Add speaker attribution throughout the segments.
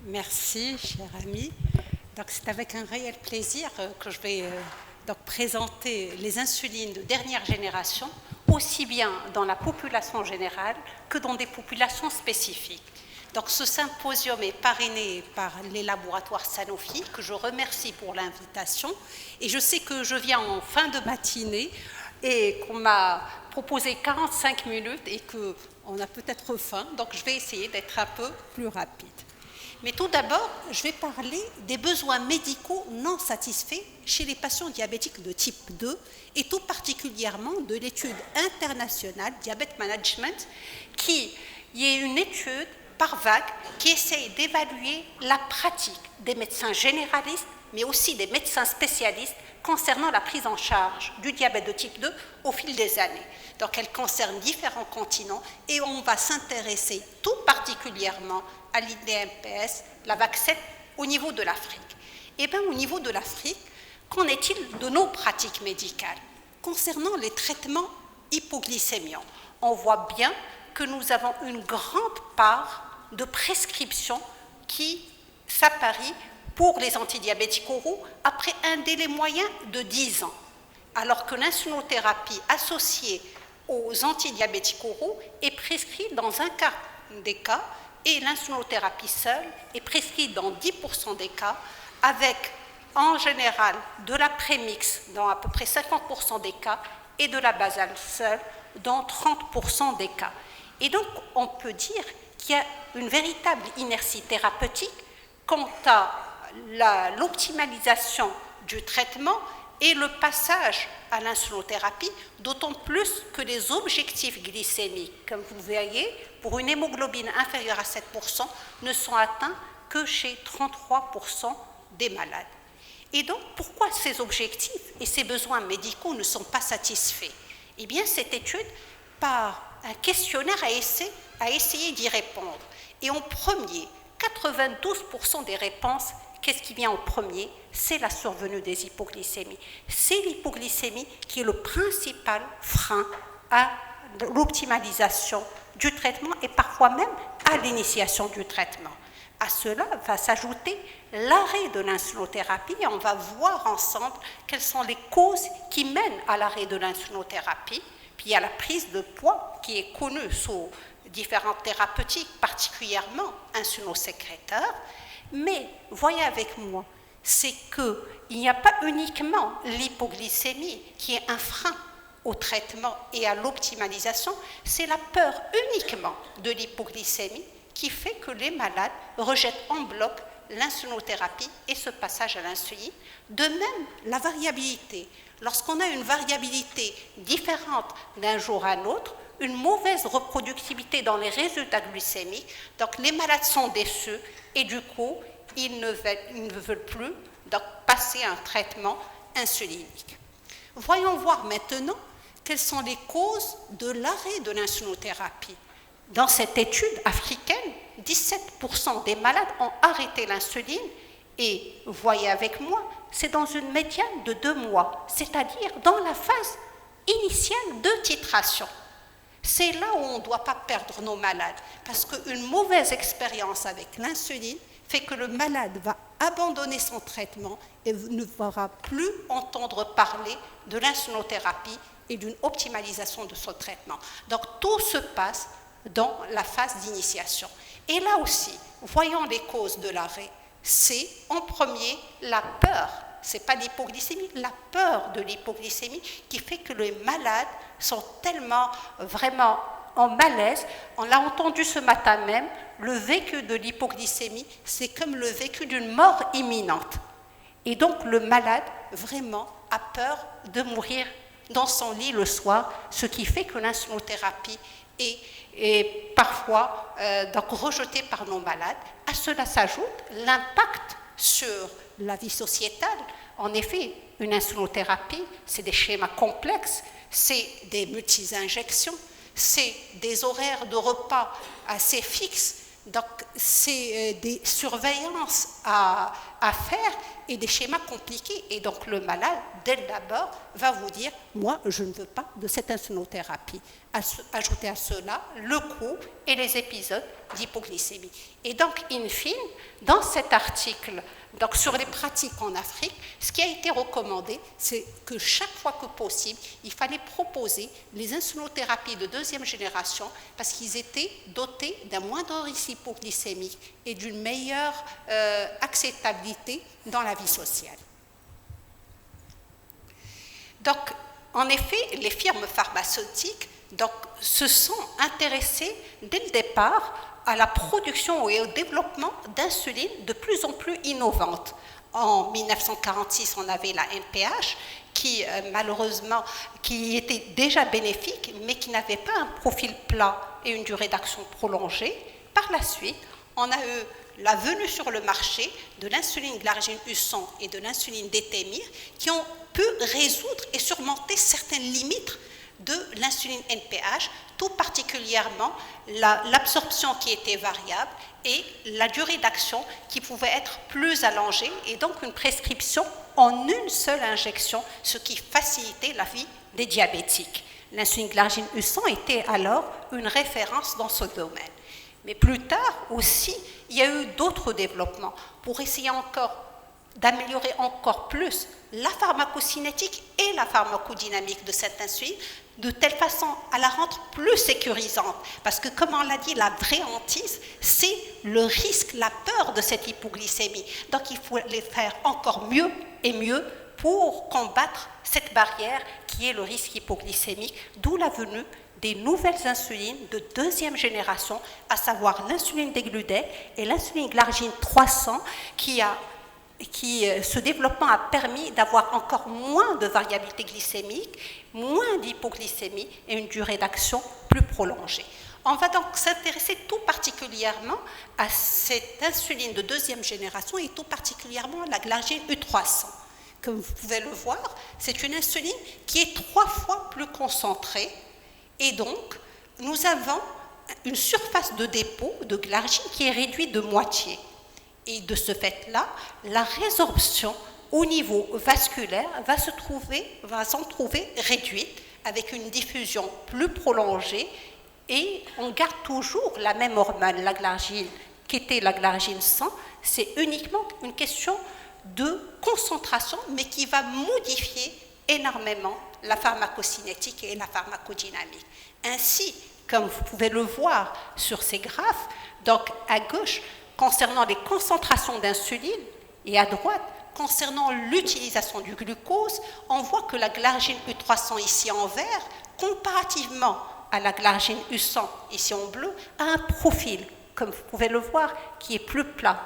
Speaker 1: Merci, cher ami. Donc, c'est avec un réel plaisir que je vais donc présenter les insulines de dernière génération, aussi bien dans la population générale que dans des populations spécifiques. Donc, ce symposium est parrainé par les laboratoires Sanofi, que je remercie pour l'invitation. Et je sais que je viens en fin de matinée et qu'on m'a proposé 45 minutes et qu'on a peut-être faim, donc je vais essayer d'être un peu plus rapide. Mais tout d'abord, je vais parler des besoins médicaux non satisfaits chez les patients diabétiques de type 2 et tout particulièrement de l'étude internationale Diabète Management, qui est une étude par vague qui essaye d'évaluer la pratique des médecins généralistes, mais aussi des médecins spécialistes concernant la prise en charge du diabète de type 2 au fil des années. Donc elle concerne différents continents et on va s'intéresser tout particulièrement à l'IDMPS, la vague 7, au niveau de l'Afrique. Et bien au niveau de l'Afrique, qu'en est-il de nos pratiques médicales? Concernant les traitements hypoglycémiants, on voit bien que nous avons une grande part de prescriptions qui s'apparient pour les antidiabétiques oraux après un délai moyen de 10 ans, alors que l'insulinothérapie associée aux antidiabétiques oraux est prescrite dans un quart des cas et l'insulinothérapie seule est prescrite dans 10% des cas avec en général de la prémix dans à peu près 50% des cas et de la basale seule dans 30% des cas. Et donc on peut dire qu'il y a une véritable inertie thérapeutique quant à l'optimalisation du traitement et le passage à l'insulinothérapie, d'autant plus que les objectifs glycémiques, comme vous voyez, pour une hémoglobine inférieure à 7%, ne sont atteints que chez 33% des malades. Et donc, pourquoi ces objectifs et ces besoins médicaux ne sont pas satisfaits? Eh bien, cette étude, par un questionnaire, a essayé d'y répondre. Et en premier, 92% des réponses, qu'est-ce qui vient en premier? C'est la survenue des hypoglycémies. C'est l'hypoglycémie qui est le principal frein à l'optimalisation du traitement et parfois même à l'initiation du traitement. À cela va s'ajouter l'arrêt de l'insulinothérapie et on va voir ensemble quelles sont les causes qui mènent à l'arrêt de l'insulinothérapie. Puis il y a la prise de poids qui est connue sous différentes thérapeutiques, particulièrement insulinosécréteurs. Mais voyez avec moi, c'est qu'il n'y a pas uniquement l'hypoglycémie qui est un frein au traitement et à l'optimalisation, c'est la peur uniquement de l'hypoglycémie qui fait que les malades rejettent en bloc l'insulinothérapie et ce passage à l'insuline. De même, la variabilité. Lorsqu'on a une variabilité différente d'un jour à un autre, une mauvaise reproductibilité dans les résultats glycémiques, donc les malades sont déçus et du coup, ils ne veulent plus donc, passer à un traitement insulinique. Voyons voir maintenant quelles sont les causes de l'arrêt de l'insulinothérapie. Dans cette étude africaine, 17% des malades ont arrêté l'insuline et, voyez avec moi, c'est dans une médiane de 2 mois, c'est-à-dire dans la phase initiale de titration. C'est là où on ne doit pas perdre nos malades, parce qu'une mauvaise expérience avec l'insuline fait que le malade va abandonner son traitement et ne pourra plus entendre parler de l'insulinothérapie et d'une optimalisation de son traitement. Donc tout se passe dans la phase d'initiation. Et là aussi, voyons les causes de l'arrêt. C'est en premier la peur, ce n'est pas l'hypoglycémie, la peur de l'hypoglycémie qui fait que les malades sont tellement vraiment en malaise. On l'a entendu ce matin même, le vécu de l'hypoglycémie, c'est comme le vécu d'une mort imminente. Et donc le malade vraiment a peur de mourir dans son lit le soir, ce qui fait que l'insulinothérapie est parfois donc rejetée par nos malades. À cela s'ajoute l'impact sur la vie sociétale. En effet, une insulinothérapie, c'est des schémas complexes, c'est des multi-injections, c'est des horaires de repas assez fixes, Donc, c'est des surveillances à faire et des schémas compliqués. Et donc, le malade, dès d'abord, va vous dire « Moi, je ne veux pas de cette insulinothérapie ». Ajoutez à cela le coût et les épisodes d'hypoglycémie. Et donc, in fine, dans cet article, donc sur les pratiques en Afrique, ce qui a été recommandé, c'est que chaque fois que possible, il fallait proposer les insulinothérapies de deuxième génération parce qu'ils étaient dotés d'un moindre risque hypoglycémique et d'une meilleure acceptabilité dans la vie sociale. Donc, en effet, les firmes pharmaceutiques se sont intéressées dès le départ à la production et au développement d'insuline de plus en plus innovantes. En 1946, on avait la NPH qui, malheureusement, qui était déjà bénéfique, mais qui n'avait pas un profil plat et une durée d'action prolongée. Par la suite, on a eu la venue sur le marché de l'insuline glargine U100 et de l'insuline détémir qui ont pu résoudre et surmonter certaines limites de l'insuline NPH, tout particulièrement l'absorption qui était variable et la durée d'action qui pouvait être plus allongée et donc une prescription en une seule injection, ce qui facilitait la vie des diabétiques. L'insuline glargine U100 était alors une référence dans ce domaine. Mais plus tard aussi, il y a eu d'autres développements pour essayer encore d'améliorer encore plus la pharmacocinétique et la pharmacodynamique de cette insuline, de telle façon à la rendre plus sécurisante. Parce que, comme on l'a dit, la vraie hantise, c'est le risque, la peur de cette hypoglycémie. Donc, il faut les faire encore mieux et mieux pour combattre cette barrière qui est le risque hypoglycémique, d'où la venue des nouvelles insulines de deuxième génération, à savoir l'insuline dégludet et l'insuline glargine 300, ce développement a permis d'avoir encore moins de variabilité glycémique, moins d'hypoglycémie et une durée d'action plus prolongée. On va donc s'intéresser tout particulièrement à cette insuline de deuxième génération et tout particulièrement à la glargine U300. Comme vous pouvez le voir, c'est une insuline qui est 3 fois plus concentrée et donc nous avons une surface de dépôt de glargine qui est réduite de moitié. Et de ce fait-là, la résorption au niveau vasculaire va s'en trouver réduite avec une diffusion plus prolongée et on garde toujours la même hormone, la glargine, qui était la glargine 100. C'est uniquement une question de concentration, mais qui va modifier énormément la pharmacocinétique et la pharmacodynamique. Ainsi, comme vous pouvez le voir sur ces graphes, donc à gauche, concernant les concentrations d'insuline, et à droite, concernant l'utilisation du glucose, on voit que la glargine U300 ici en vert, comparativement à la glargine U100 ici en bleu, a un profil, comme vous pouvez le voir, qui est plus plat,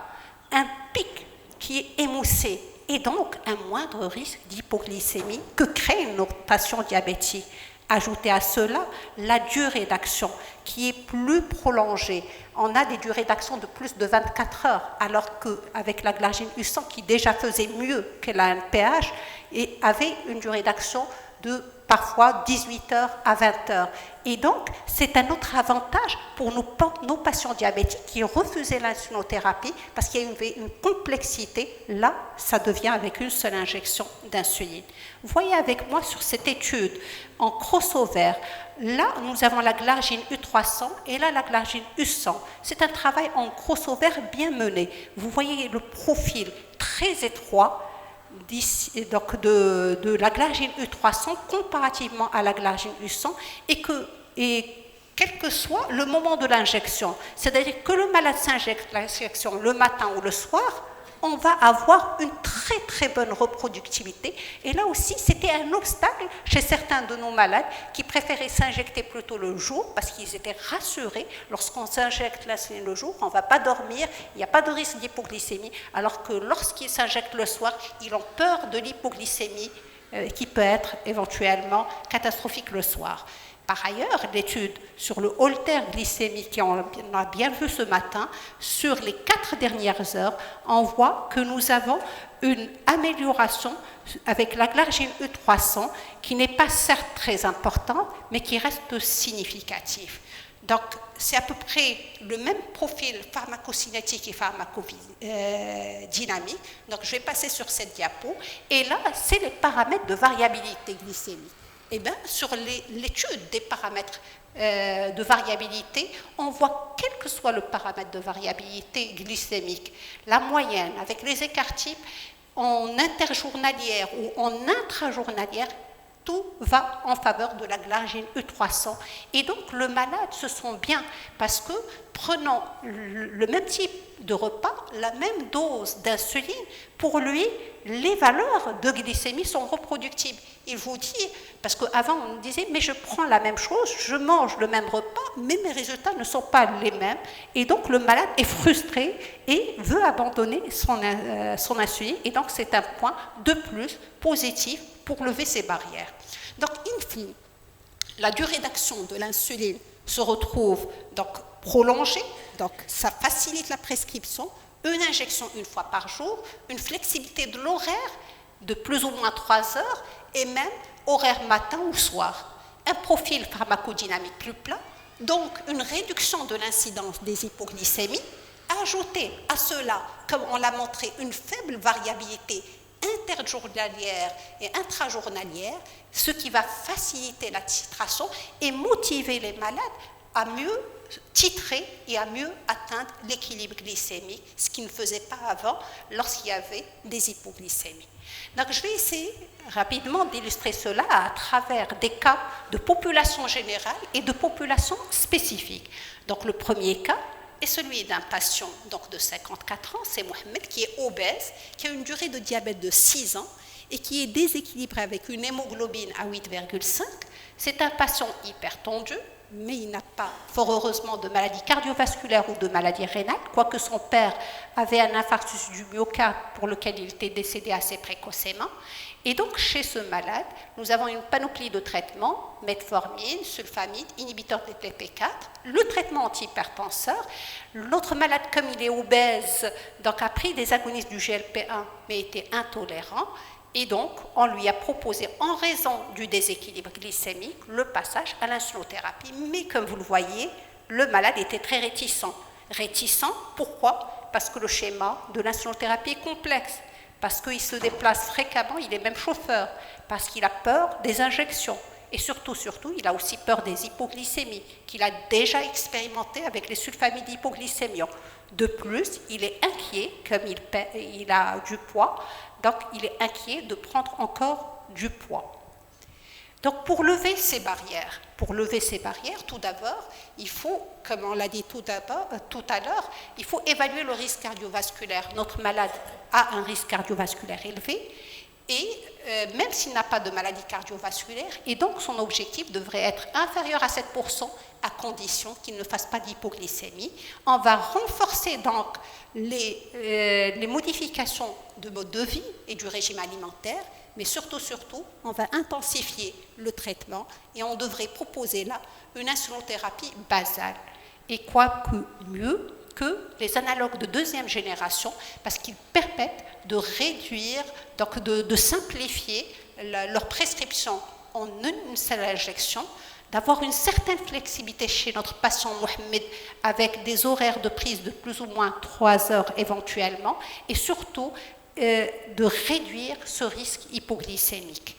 Speaker 1: un pic qui est émoussé, et donc un moindre risque d'hypoglycémie que créent nos patients diabétiques. Ajoutez à cela la durée d'action qui est plus prolongée. On a des durées d'action de plus de 24 heures, alors qu'avec la glargine U100, qui déjà faisait mieux que la NPH, et avait une durée d'action de parfois 18 heures à 20 heures. Et donc, c'est un autre avantage pour nos patients diabétiques qui refusaient l'insulinothérapie parce qu'il y a une complexité. Là, ça devient avec une seule injection d'insuline. Vous voyez avec moi sur cette étude en crossover, là, nous avons la glargine U300 et là, la glargine U100. C'est un travail en crossover bien mené. Vous voyez le profil très étroit donc de la glargine U300 comparativement à la glargine U100 et quel que soit le moment de l'injection. C'est-à-dire que le malade s'injecte l'injection le matin ou le soir, on va avoir une très très bonne reproductivité. Et là aussi, c'était un obstacle chez certains de nos malades qui préféraient s'injecter plutôt le jour parce qu'ils étaient rassurés. Lorsqu'on s'injecte l'insuline le jour, on ne va pas dormir, il n'y a pas de risque d'hypoglycémie, alors que lorsqu'ils s'injectent le soir, ils ont peur de l'hypoglycémie qui peut être éventuellement catastrophique le soir. Par ailleurs, l'étude sur le holter glycémique qu'on a bien vu ce matin, sur les 4 dernières heures, on voit que nous avons une amélioration avec la glargine E300 qui n'est pas certes très importante, mais qui reste significative. Donc, c'est à peu près le même profil pharmacocinétique et pharmacodynamique. Donc, je vais passer sur cette diapo. Et là, c'est les paramètres de variabilité glycémique. Eh bien, sur l'étude des paramètres de variabilité, on voit quel que soit le paramètre de variabilité glycémique, la moyenne avec les écarts types en interjournalière ou en intrajournalière, tout va en faveur de la glargine E300. Et donc, le malade se sent bien parce que prenant le même type de repas, la même dose d'insuline, pour lui, les valeurs de glycémie sont reproductibles. Il vous dit, parce qu'avant on nous disait, mais je prends la même chose, je mange le même repas, mais mes résultats ne sont pas les mêmes. Et donc, le malade est frustré et veut abandonner son insuline. Et donc, c'est un point de plus positif pour lever ces barrières. Donc, in fine, la durée d'action de l'insuline se retrouve donc prolongée, donc ça facilite la prescription, une injection une fois par jour, une flexibilité de l'horaire de plus ou moins 3 heures et même horaire matin ou soir. Un profil pharmacodynamique plus plat, donc une réduction de l'incidence des hypoglycémies, ajouter à cela, comme on l'a montré, une faible variabilité interjournalière et intrajournalière, ce qui va faciliter la titration et motiver les malades à mieux titrer et à mieux atteindre l'équilibre glycémique, ce qu'ils ne faisaient pas avant lorsqu'il y avait des hypoglycémies. Donc, je vais essayer rapidement d'illustrer cela à travers des cas de population générale et de population spécifique. Donc, le premier cas est celui d'un patient donc, de 54 ans, c'est Mohamed, qui est obèse, qui a une durée de diabète de 6 ans et qui est déséquilibré avec une hémoglobine à 8,5. C'est un patient hypertendu, mais il n'a pas, fort heureusement, de maladie cardiovasculaire ou de maladie rénale, quoique son père avait un infarctus du myocarde pour lequel il était décédé assez précocement. Et donc, chez ce malade, nous avons une panoplie de traitements, metformine, sulfamide, inhibiteur de TP4, le traitement antihypertenseur. L'autre malade, comme il est obèse, donc a pris des agonistes du GLP-1, mais était intolérant. Et donc, on lui a proposé, en raison du déséquilibre glycémique, le passage à l'insulinothérapie. Mais comme vous le voyez, le malade était très réticent. Réticent, pourquoi? Parce que le schéma de l'insulinothérapie est complexe, parce qu'il se déplace fréquemment, il est même chauffeur, parce qu'il a peur des injections. Et surtout, il a aussi peur des hypoglycémies, qu'il a déjà expérimenté avec les sulfamides hypoglycémiants. De plus, il est inquiet, comme il a du poids, donc il est inquiet de prendre encore du poids. Donc pour lever ces barrières, tout d'abord, il faut, comme on l'a dit tout à l'heure, il faut évaluer le risque cardiovasculaire. Notre malade a un risque cardiovasculaire élevé, et même s'il n'a pas de maladie cardiovasculaire, et donc son objectif devrait être inférieur à 7%, à condition qu'il ne fasse pas d'hypoglycémie. On va renforcer donc les modifications de mode de vie et du régime alimentaire, mais surtout, on va intensifier le traitement et on devrait proposer là une insulinothérapie basale. Et quoi que mieux que les analogues de deuxième génération, parce qu'ils permettent de réduire, donc de simplifier leur prescription en une seule injection, d'avoir une certaine flexibilité chez notre patient Mohamed avec des horaires de prise de plus ou moins 3 heures éventuellement, et surtout de réduire ce risque hypoglycémique.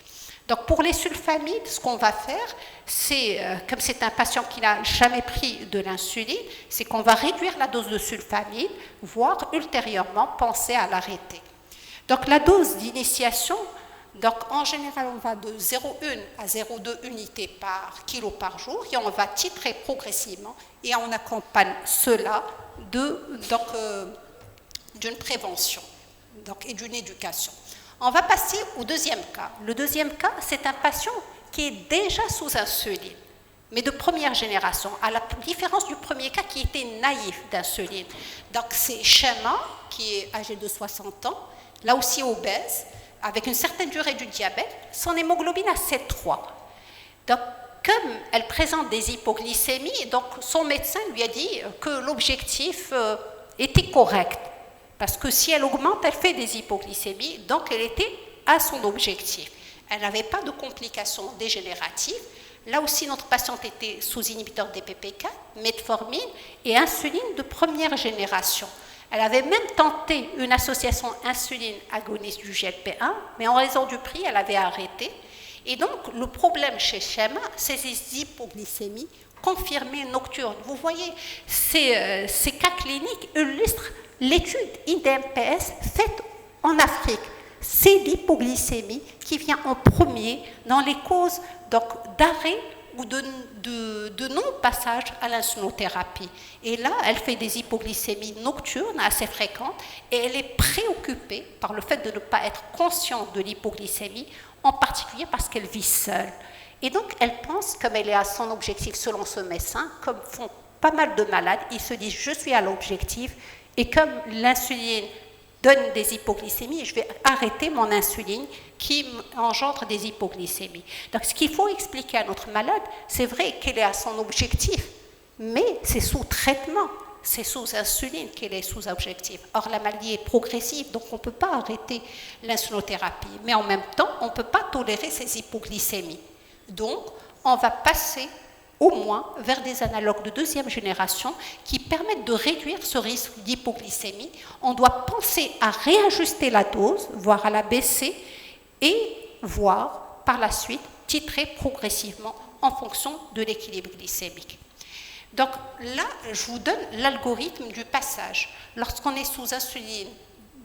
Speaker 1: Donc pour les sulfamides, ce qu'on va faire, c'est, comme c'est un patient qui n'a jamais pris de l'insuline, c'est qu'on va réduire la dose de sulfamide, voire ultérieurement penser à l'arrêter. Donc la dose d'initiation, donc en général on va de 0,1 à 0,2 unités par kilo par jour et on va titrer progressivement et on accompagne cela d'une prévention et d'une éducation. On va passer au deuxième cas. Le deuxième cas, c'est un patient qui est déjà sous insuline, mais de première génération, à la différence du premier cas qui était naïf d'insuline. Donc c'est Shema, qui est âgé de 60 ans, là aussi obèse, avec une certaine durée du diabète, son hémoglobine à 7,3. Donc comme elle présente des hypoglycémies, donc son médecin lui a dit que l'objectif était correct. Parce que si elle augmente, elle fait des hypoglycémies, donc elle était à son objectif. Elle n'avait pas de complications dégénératives, Là aussi, notre patiente était sous inhibiteur des PPK, metformine et insuline de première génération. Elle avait même tenté une association insuline agoniste du GLP-1, mais en raison du prix, elle avait arrêté. Et donc, le problème chez Schéma, c'est ces hypoglycémies confirmées nocturnes. Vous voyez, ces cas cliniques illustrent l'étude IDMPS faite en Afrique. C'est l'hypoglycémie qui vient en premier dans les causes d'arrêt ou de non-passage à l'insulinothérapie. Et là, elle fait des hypoglycémies nocturnes assez fréquentes et elle est préoccupée par le fait de ne pas être consciente de l'hypoglycémie, en particulier parce qu'elle vit seule. Et donc, elle pense, comme elle est à son objectif selon ce médecin, comme font pas mal de malades, ils se disent « je suis à l'objectif » et comme l'insuline donne des hypoglycémies, je vais arrêter mon insuline qui engendre des hypoglycémies. Donc, ce qu'il faut expliquer à notre malade, c'est vrai qu'elle est à son objectif, mais c'est sous traitement, c'est sous insuline qu'elle est sous objectif. Or, la maladie est progressive, donc on ne peut pas arrêter l'insulinothérapie, mais en même temps, on ne peut pas tolérer ces hypoglycémies. Donc, on va passer au moins vers des analogues de deuxième génération qui permettent de réduire ce risque d'hypoglycémie. On doit penser à réajuster la dose, voire à la baisser, et voire par la suite titrer progressivement en fonction de l'équilibre glycémique. Donc là, je vous donne l'algorithme du passage. Lorsqu'on est sous insuline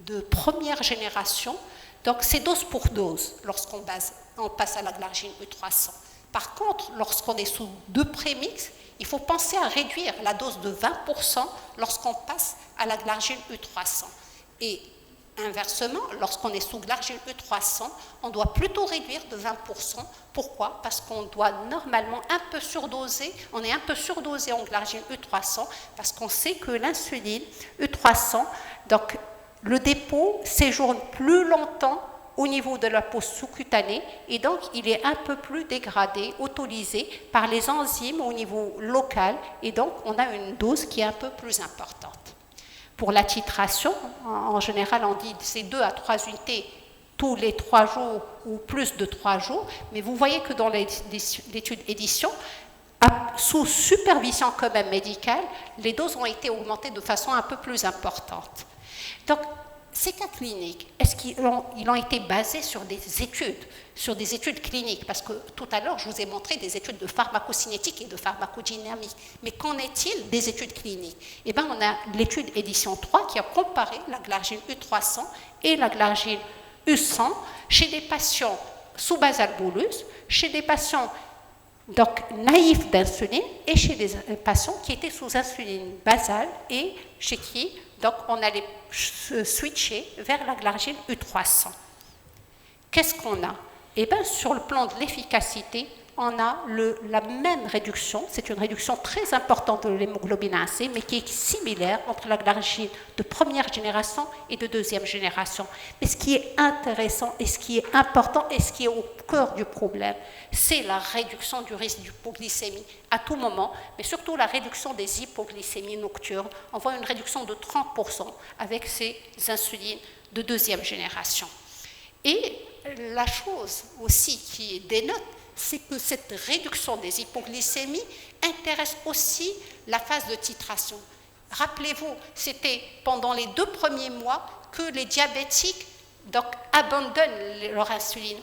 Speaker 1: de première génération, donc c'est dose pour dose lorsqu'on passe à la glargine E300. Par contre, lorsqu'on est sous 2 prémix, il faut penser à réduire la dose de 20% lorsqu'on passe à la glargine E300. Et inversement, lorsqu'on est sous glargine E300, on doit plutôt réduire de 20%. Pourquoi? Parce qu'on doit normalement un peu surdoser, on est un peu surdosé en glargine E300 parce qu'on sait que l'insuline E300, donc le dépôt séjourne plus longtemps au niveau de la peau sous-cutanée et donc il est un peu plus dégradé, autolysé par les enzymes au niveau local et donc on a une dose qui est un peu plus importante. Pour la titration, en général on dit c'est 2 à 3 unités tous les 3 jours ou plus de 3 jours, mais vous voyez que dans l'étude édition, sous supervision quand même médicale, les doses ont été augmentées de façon un peu plus importante. Donc, ces cas cliniques, est-ce qu'ils ont été basés sur des études cliniques? Parce que tout à l'heure, je vous ai montré des études de pharmacocinétique et de pharmacodynamique. Mais qu'en est-il des études cliniques? Eh bien, on a l'étude édition 3 qui a comparé la glargine U300 et la glargine U100 chez des patients sous basal bolus, chez des patients donc naïfs d'insuline et chez des patients qui étaient sous insuline basale et chez qui donc on allait switcher vers la glargine U300. Qu'est-ce qu'on a? Eh bien, sur le plan de l'efficacité, on a la même réduction, c'est une réduction très importante de l'hémoglobine A1C, mais qui est similaire entre la glargine de première génération et de deuxième génération. Mais ce qui est intéressant et ce qui est important et ce qui est au cœur du problème, c'est la réduction du risque d'hypoglycémie à tout moment, mais surtout la réduction des hypoglycémies nocturnes. On voit une réduction de 30% avec ces insulines de deuxième génération. Et la chose aussi qui dénote, c'est que cette réduction des hypoglycémies intéresse aussi la phase de titration. Rappelez-vous, c'était pendant les 2 premiers mois que les diabétiques donc, abandonnent leur insuline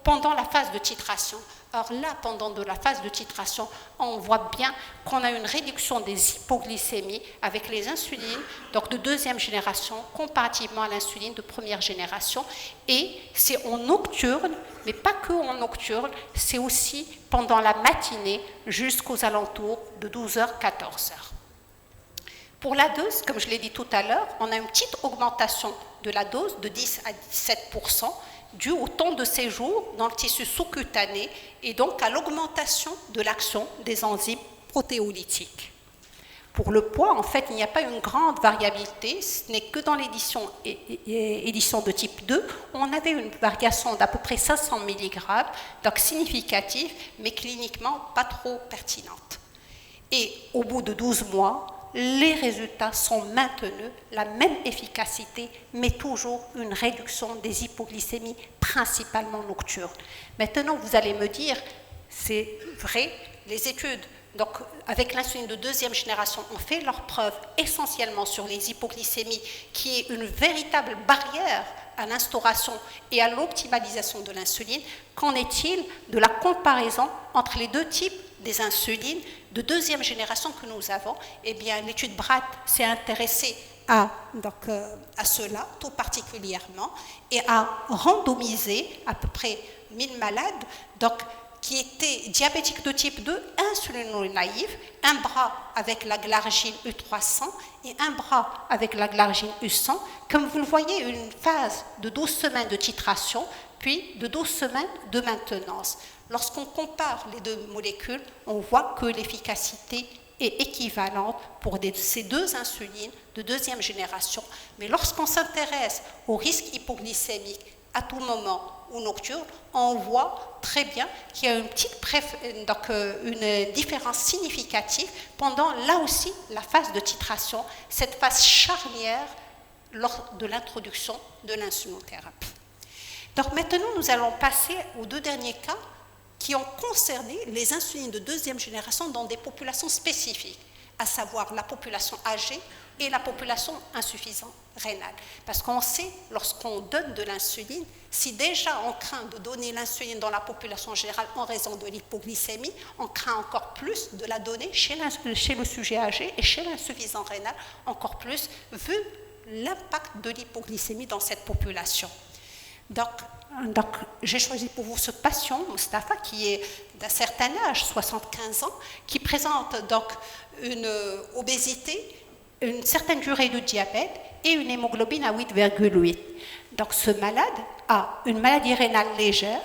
Speaker 1: pendant la phase de titration. Or là, pendant la phase de titration, on voit bien qu'on a une réduction des hypoglycémies avec les insulines donc de deuxième génération comparativement à l'insuline de première génération. Et c'est en nocturne, mais pas que en nocturne, c'est aussi pendant la matinée jusqu'aux alentours de 12h, 14h. Pour la dose, comme je l'ai dit tout à l'heure, on a une petite augmentation de la dose de 10 à 17%, dû au temps de séjour dans le tissu sous-cutané et donc à l'augmentation de l'action des enzymes protéolytiques. Pour le poids, en fait, il n'y a pas une grande variabilité, ce n'est que dans l'édition de type 2, on avait une variation d'à peu près 500 mg, donc significative, mais cliniquement pas trop pertinente. Et au bout de 12 mois, les résultats sont maintenus, la même efficacité, mais toujours une réduction des hypoglycémies, principalement nocturnes. Maintenant, vous allez me dire, C'est vrai, les études donc, avec l'insuline de deuxième génération ont fait leurs preuves essentiellement sur les hypoglycémies, qui est une véritable barrière à l'instauration et à l'optimalisation de l'insuline. Qu'en est-il de la comparaison entre les deux types des insulines de deuxième génération que nous avons? Eh bien, l'étude BRAT s'est intéressée à cela tout particulièrement et a randomisé à peu près 1000 malades qui étaient diabétiques de type 2, insulino-naïfs, un bras avec la glargine U300 et un bras avec la glargine U100. Comme vous le voyez, une phase de 12 semaines de titration, puis de 12 semaines de maintenance. Lorsqu'on compare les deux molécules, on voit que l'efficacité est équivalente pour ces deux insulines de deuxième génération. Mais lorsqu'on s'intéresse au risque hypoglycémique à tout moment ou nocturne, on voit très bien qu'il y a une différence significative pendant, là aussi, la phase de titration, cette phase charnière lors de l'introduction de l'insulinothérapie. Donc maintenant, nous allons passer aux deux derniers cas qui ont concerné les insulines de deuxième génération dans des populations spécifiques, à savoir la population âgée et la population insuffisante rénale. Parce qu'on sait, lorsqu'on donne de l'insuline, si déjà on craint de donner l'insuline dans la population générale en raison de l'hypoglycémie, on craint encore plus de la donner chez le sujet âgé et chez l'insuffisant rénal, encore plus, vu l'impact de l'hypoglycémie dans cette population. Donc j'ai choisi pour vous ce patient, Moustapha, qui est d'un certain âge, 75 ans, qui présente donc une obésité, une certaine durée de diabète et une hémoglobine à 8,8. Donc ce malade a une maladie rénale légère,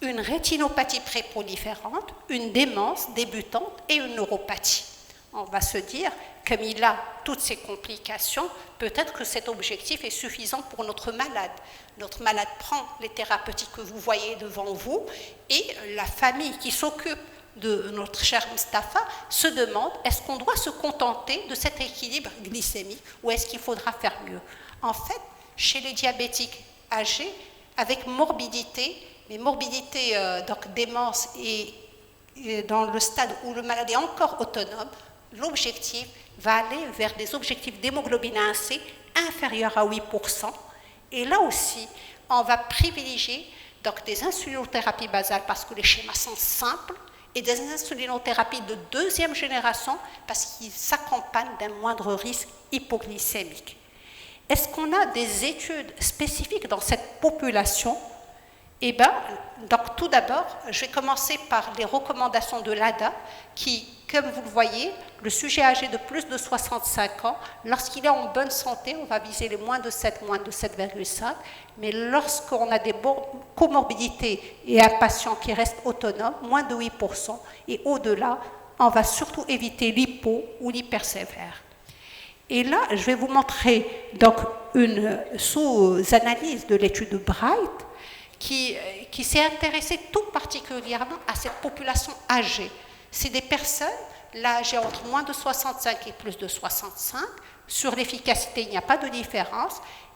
Speaker 1: une rétinopathie préproliférante, une démence débutante et une neuropathie. On va se dire, comme il a toutes ces complications, peut-être que cet objectif est suffisant pour notre malade. Notre malade prend les thérapeutiques que vous voyez devant vous et la famille qui s'occupe de notre cher Moustapha se demande, est-ce qu'on doit se contenter de cet équilibre glycémique ou est-ce qu'il faudra faire mieux? En fait, chez les diabétiques âgés, avec morbidité, mais morbidité, donc démence et dans le stade où le malade est encore autonome, l'objectif va aller vers des objectifs d'hémoglobine A1C inférieurs à 8%. Et là aussi, on va privilégier donc des insulinothérapies basales parce que les schémas sont simples et des insulinothérapies de deuxième génération parce qu'ils s'accompagnent d'un moindre risque hypoglycémique. Est-ce qu'on a des études spécifiques dans cette population? Eh bien, donc tout d'abord, je vais commencer par les recommandations de l'ADA qui, comme vous le voyez, le sujet âgé de plus de 65 ans, lorsqu'il est en bonne santé, on va viser les moins de 7, moins de 7,5, mais lorsqu'on a des comorbidités et un patient qui reste autonome, moins de 8%, et au-delà, on va surtout éviter l'hypo ou l'hypersévère. Et là, je vais vous montrer donc une sous-analyse de l'étude de Bright, qui s'est intéressée tout particulièrement à cette population âgée. C'est des personnes, l'âge est entre moins de 65 et plus de 65. Sur l'efficacité, il n'y a pas de différence.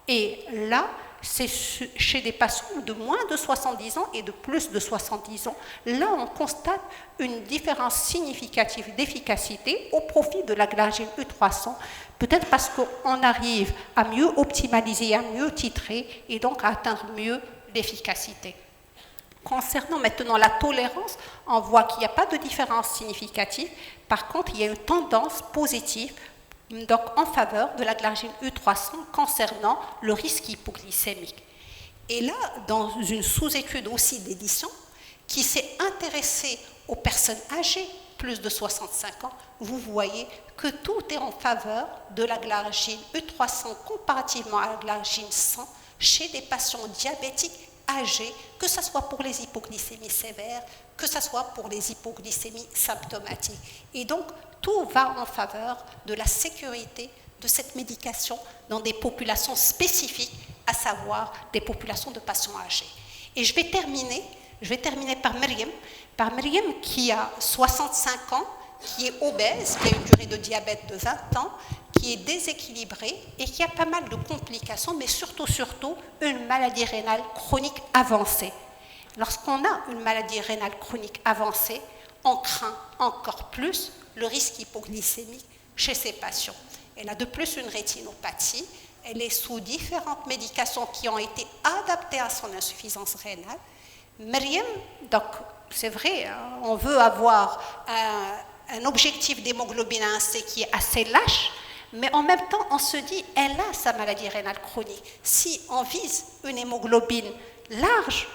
Speaker 1: Et là, c'est chez des patients de moins de 70 ans et de plus de 70 ans. Là, on constate une différence significative d'efficacité au profit de la glargine U300, peut-être parce qu'on arrive à mieux optimaliser, à mieux titrer et donc à atteindre mieux l'efficacité. Concernant maintenant la tolérance, on voit qu'il n'y a pas de différence significative. Par contre, il y a une tendance positive donc en faveur de la glargine U300 concernant le risque hypoglycémique. Et là, dans une sous-étude aussi d'édition qui s'est intéressée aux personnes âgées, plus de 65 ans, vous voyez que tout est en faveur de la glargine U300 comparativement à la glargine 100 chez des patients diabétiques âgés, que ce soit pour les hypoglycémies sévères, que ce soit pour les hypoglycémies symptomatiques. Et donc, tout va en faveur de la sécurité de cette médication dans des populations spécifiques, à savoir des populations de patients âgés. Et je vais terminer par Myriam qui a 65 ans, qui est obèse, qui a une durée de diabète de 20 ans, qui est déséquilibrée et qui a pas mal de complications, mais surtout une maladie rénale chronique avancée. lorsqu'on a une maladie rénale chronique avancée, on craint encore plus le risque hypoglycémique chez ces patients. Elle a de plus une rétinopathie, elle est sous différentes médications qui ont été adaptées à son insuffisance rénale. Myriam, donc c'est vrai, on veut avoir un objectif d'hémoglobine A1C qui est assez lâche, mais en même temps, on se dit, elle a sa maladie rénale chronique. Si on vise une hémoglobine large,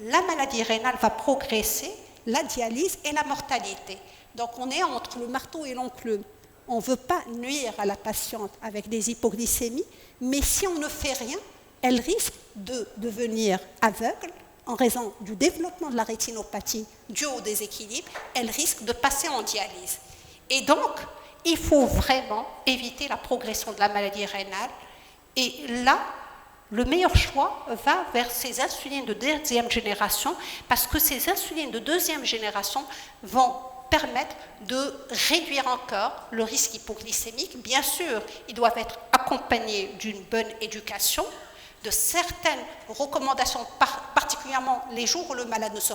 Speaker 1: la maladie rénale va progresser, la dialyse et la mortalité. Donc on est entre le marteau et l'enclume. On ne veut pas nuire à la patiente avec des hypoglycémies, mais si on ne fait rien, elle risque de devenir aveugle en raison du développement de la rétinopathie dû au déséquilibre, elle risque de passer en dialyse. Et donc, il faut vraiment éviter la progression de la maladie rénale. Et là, le meilleur choix va vers ces insulines de deuxième génération, parce que ces insulines de deuxième génération vont permettre de réduire encore le risque hypoglycémique. Bien sûr, ils doivent être accompagnés d'une bonne éducation, de certaines recommandations, particulièrement les jours où le malade ne se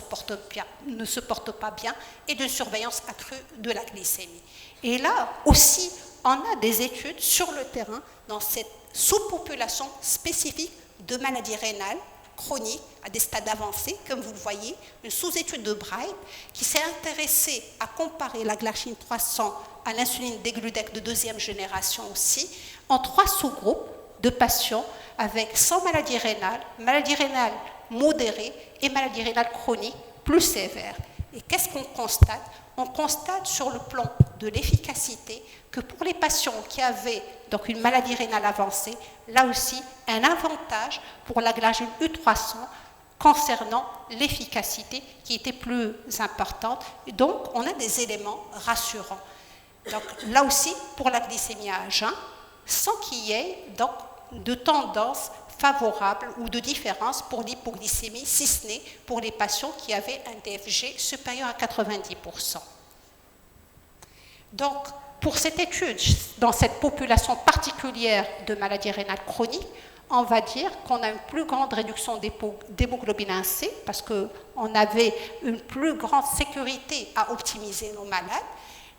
Speaker 1: porte pas bien, et de surveillance accrue de la glycémie. Et là aussi, on a des études sur le terrain dans cette sous-population spécifique de maladies rénales chroniques à des stades avancés, comme vous le voyez, une sous-étude de Bright qui s'est intéressée à comparer la glargine 300 à l'insuline degludec de deuxième génération aussi, en 3 sous-groupes de patients avec 100 maladies rénale modérée et maladie rénale chronique plus sévère. Et qu'est-ce qu'on constate? On constate sur le plan de l'efficacité que pour les patients qui avaient donc une maladie rénale avancée, là aussi un avantage pour la glargine U300 concernant l'efficacité qui était plus importante. Et donc on a des éléments rassurants. Donc là aussi pour la glycémie à jeun, sans qu'il y ait donc de tendance favorable ou de différence pour l'hypoglycémie, si ce n'est pour les patients qui avaient un DFG supérieur à 90%. Donc, pour cette étude, dans cette population particulière de maladies rénales chroniques, on va dire qu'on a une plus grande réduction d'hémoglobine A1C parce qu'on avait une plus grande sécurité à optimiser nos malades.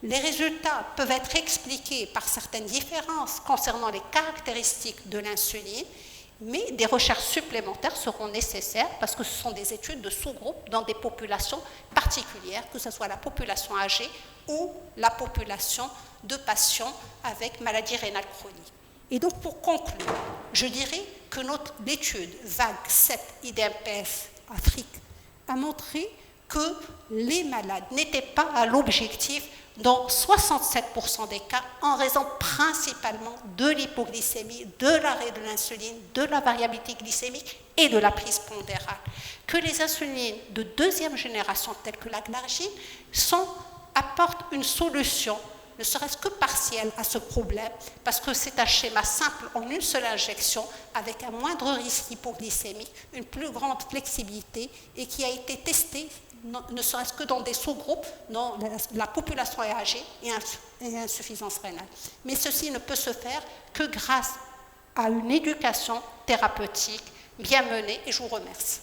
Speaker 1: Les résultats peuvent être expliqués par certaines différences concernant les caractéristiques de l'insuline, mais des recherches supplémentaires seront nécessaires parce que ce sont des études de sous-groupes dans des populations particulières, que ce soit la population âgée ou la population de patients avec maladie rénale chronique. Et donc, pour conclure, je dirais que notre étude VAG 7 IDMPS Afrique a montré que les malades n'étaient pas à l'objectif dans 67% des cas, en raison principalement de l'hypoglycémie, de l'arrêt de l'insuline, de la variabilité glycémique et de la prise pondérale. Que les insulines de deuxième génération, telles que la glargine, apportent une solution, ne serait-ce que partielle, à ce problème, parce que c'est un schéma simple en une seule injection, avec un moindre risque hypoglycémique, une plus grande flexibilité, et qui a été testé ne serait-ce que dans des sous-groupes, dans la population âgée et insuffisance rénale. Mais ceci ne peut se faire que grâce à une éducation thérapeutique bien menée, et je vous remercie.